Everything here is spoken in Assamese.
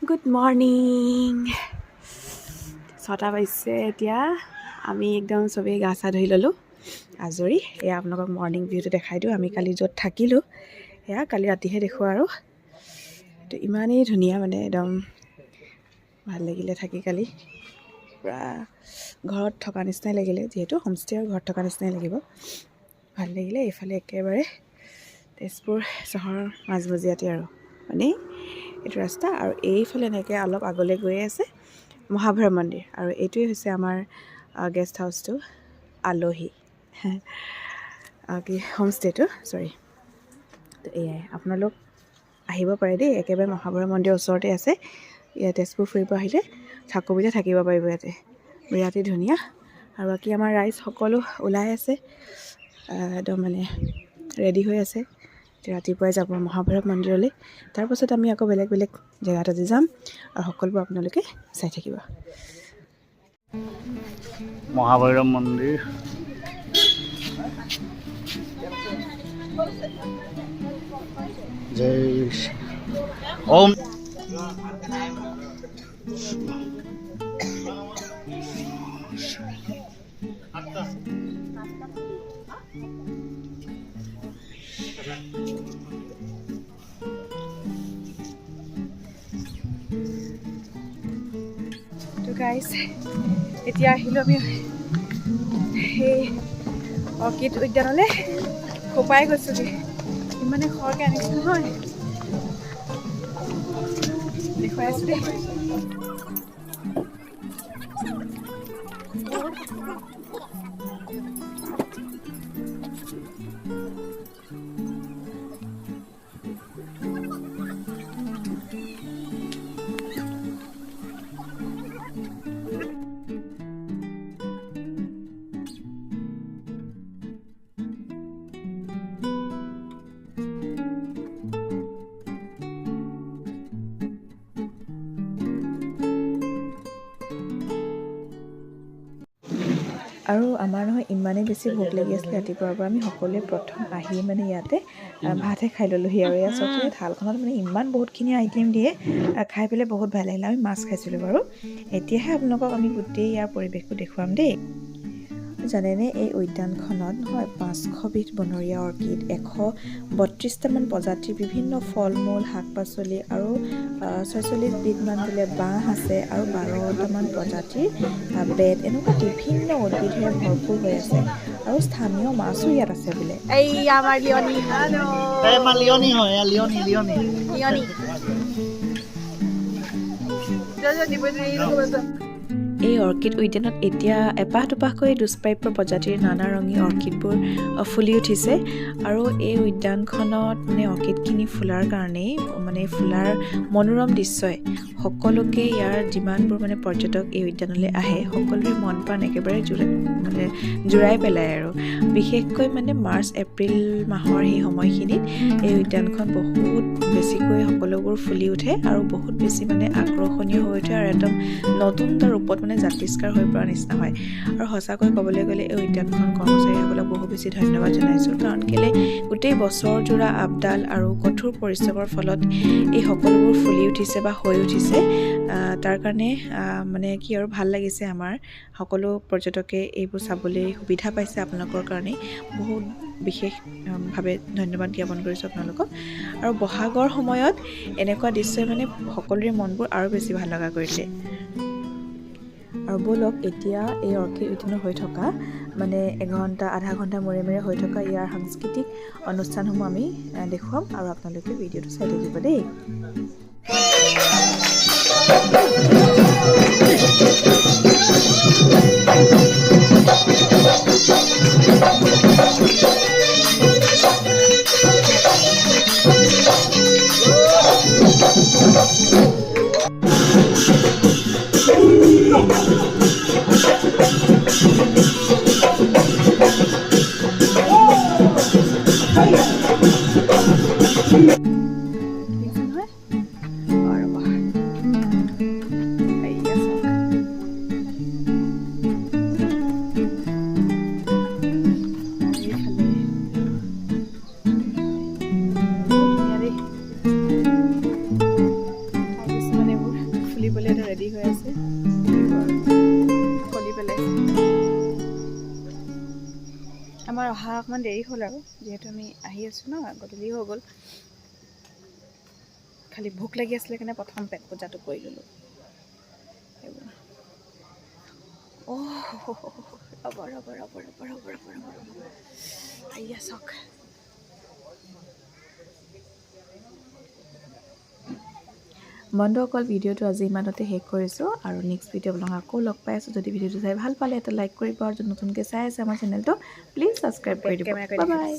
গুড মৰ্ণিং 6টা বাজিছে এতিয়া আমি একদম চবেই গা চা ধুই ল'লোঁ আজৰি এয়া আপোনালোকক মৰ্ণিং ভিউটো দেখাই দিওঁ আমি কালি য'ত থাকিলোঁ এয়া কালি ৰাতিহে দেখোঁ আৰু তো ইমানেই ধুনীয়া মানে একদম ভাল লাগিলে থাকি কালি পূৰা ঘৰত থকা নিচিনাই লাগিলে যিহেতু হোমষ্টেৰ ঘৰত থকা নিচিনাই লাগিব ভাল লাগিলে এইফালে একেবাৰে তেজপুৰ চহৰৰ মাজমজিয়াতে আৰু মানে এইটো ৰাস্তা আৰু এইফালে এনেকৈ অলপ আগলৈ গৈ আছে মহাভৈৰৱ মন্দিৰ আৰু এইটোৱে হৈছে আমাৰ গেষ্ট হাউচটো আলহী কি হোমষ্টেটো চৰি তো এয়াই আপোনালোক আহিব পাৰে দেই একেবাৰে মহাভৈৰৱ মন্দিৰৰ ওচৰতে আছে ইয়াত তেজপুৰ ফুৰিব আহিলে থাকোঁ বুলিলে থাকিব পাৰিব ইয়াতে বিৰাটেই ধুনীয়া আৰু বাকী আমাৰ ৰাইজ সকলো ওলাই আছে একদম মানে ৰেডি হৈ আছে ৰাতিপুৱাই যাব মহাভৈৰৱ মন্দিৰলৈ তাৰপাছত আমি আকৌ বেলেগ বেলেগ জেগাত আজি যাম আৰু সকলোবোৰ আপোনালোকে চাই থাকিব মহাভৈৰৱ মন্দিৰ জয় ওম তো গাইজ এতিয়া আহিলোঁ আমি সেই অৰ্কিড উদ্যানলৈ খোপাই গৈছোঁগৈ ইমানে খৰকৈ আনিছোঁ নহয় দেখুৱাই আছোঁ দেই আৰু আমাৰ নহয় ইমানেই বেছি ভোক লাগি আছিলে ৰাতিপুৱাৰ পৰা আমি সকলোৱে প্ৰথম আহি মানে ইয়াতে ভাতহে খাই ল'লোঁহি আৰু ইয়াত চবচে থালখনত মানে ইমান বহুতখিনি আইটেম দিয়ে খাই পেলাই বহুত ভাল লাগিলে আমি মাছ খাইছিলোঁ বাৰু এতিয়াহে আপোনালোকক আমি গোটেই ইয়াৰ পৰিৱেশটো দেখুৱাম দেই জানেনে এই উদ্যানখনত নহয় 500 বিধ বনৰীয়া অৰ্কিড 132টামান প্ৰজাতিৰ বিভিন্ন ফল মূল শাক পাচলি আৰু 46 বিধমান বোলে বাঁহ আছে আৰু 12টামান প্ৰজাতিৰ বেত এনেকুৱা বিভিন্ন উদ্ভিদেৰে ভৰপূৰ হৈ আছে আৰু স্থানীয় মাছো ইয়াত আছে বোলে এই আমাৰ লিঅনি লিঅনি হয় লিঅনি লিঅনি এই অৰ্কিড উদ্যানত এতিয়া এপাহ দুপাহকৈ দুষ্প্ৰাপ্য প্ৰজাতিৰ নানা ৰঙী অৰ্কিডবোৰ ফুলি উঠিছে আৰু এই উদ্যানখনত মানে অৰ্কিডখিনি ফুলাৰ কাৰণেই মানে ফুলাৰ মনোৰম দৃশ্যই সকলোকে ইয়াৰ যিমানবোৰ মানে পৰ্যটক এই উদ্যানলৈ আহে সকলোৰে মন প্ৰাণ একেবাৰে জোৰাই পেলায় আৰু বিশেষকৈ মানে মাৰ্চ এপ্ৰিল মাহৰ সেই সময়খিনিত এই উদ্যানখন বহুত বেছিকৈ সকলোবোৰ ফুলি উঠে আৰু বহুত বেছি মানে আকৰ্ষণীয় হৈ উঠে আৰু একদম নতুন এটা ৰূপত মানে জাতিষ্কাৰ হৈ পৰা নিচিনা হয় আৰু সঁচাকৈ ক'বলৈ গ'লে এই উদ্যানখন কৰ্মচাৰীসকলক বহু বেছি ধন্যবাদ জনাইছোঁ কাৰণ কেলৈ গোটেই বছৰজোৰা আপডাল আৰু কঠোৰ পৰিশ্ৰমৰ ফলত এই সকলোবোৰ ফুলি উঠিছে বা হৈ উঠিছে তাৰ কাৰণে মানে কি আৰু ভাল লাগিছে আমাৰ সকলো পৰ্যটকে এইবোৰ চাবলৈ সুবিধা পাইছে আপোনালোকৰ কাৰণে বহুত বিশেষভাৱে ধন্যবাদ জ্ঞাপন কৰিছোঁ আপোনালোকক আৰু বহাগৰ সময়ত এনেকুৱা দৃশ্যই মানে সকলোৰে মনবোৰ আৰু বেছি ভাল লগা কৰি দিয়ে আৰু ব'লক এতিয়া এই অৰ্কিড উদ্যানত হৈ থকা মানে এঘণ্টা আধা ঘণ্টা মূৰে মূৰে হৈ থকা ইয়াৰ সাংস্কৃতিক অনুষ্ঠানসমূহ আমি দেখুৱাম আৰু আপোনালোকে ভিডিঅ'টো চাই থাকিব দেই আমাৰ অহা অকণমান দেৰি হ'ল আৰু যিহেতু আমি আহি আছোঁ ন গধূলি হৈ গ'ল খালি ভোক লাগি আছিলে কাৰণে প্ৰথম পেট পূজাটো কৰি ল'লোঁ সেইবোৰ ৰ'ব আইয়া চাওক বন্ধুসকল ভিডিঅ'টো আজি ইমানতে শেষ কৰিছোঁ আৰু নেক্সট ভিডিঅ' আপোনালোক আকৌ লগ পাই আছোঁ যদি ভিডিঅ'টো চাই ভাল পালে এটা লাইক কৰিব আৰু যদি নতুনকৈ চাই আছে আমাৰ চেনেলটো প্লিজ ছাবস্ক্ৰাইব কৰি দিব বাই বাই